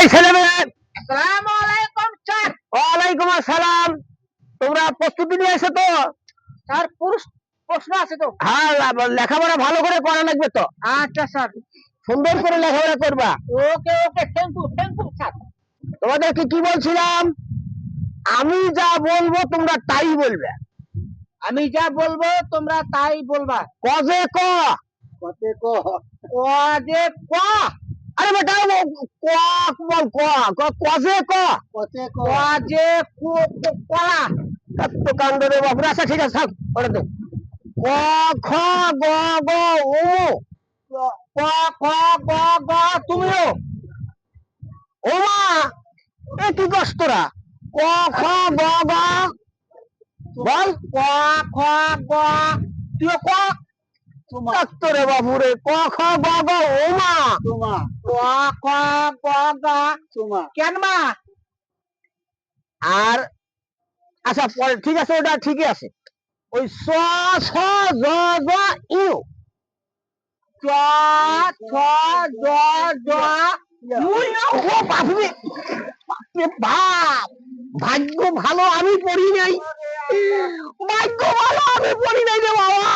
এই ছেলেমেয়ে, আসসালামু আলাইকুম স্যার। ওয়ালাইকুম আসসালাম। তোমরা প্রস্তুতি নিয়ে এসো তো? স্যার প্রশ্ন আছে তো? হ্যাঁ, লেখাপড়া ভালো করে করা লাগবে তো। আচ্ছা স্যার। সুন্দর করে লেখাপড়া করবা। ওকে ওকে, থ্যাংক ইউ স্যার। তোমাদেরকে কি বলছিলাম, আমি যা বলবো তোমরা তাই বলবে। আমি যা বলবো তোমরা তাই বলবা। কজে ক, কতে ক, ক যে ক, আরে বেটা ক বল, কজে ক, কতে ক, ক যে কলা। এত কাণ্ড রে বাবু। আচ্ছা ঠিক আছে, থাক ওটা তো। ক খ গ গ ও, ক খ গ গ তুমিও। ও মা, এ কি কষ্ট তোরা? ক খ গ গ বল। ক খ গ, তুই ক। রে বাবু রে, ক খ গ গ ও মা, তোমা। ক খ গ গ তোমা। কেন মা? আর আচ্ছা পরে ঠিক আছে, ওটা ঠিকই আছে। ওই স ছ জ জ ইউ, চ ছ জ জ ও বাপরে, বাপরে বাপ, ভাগ্য ভালো আমি পড়ি নাই, ভাগ্য ভালো আমি পড়ি নাই রে বাবা।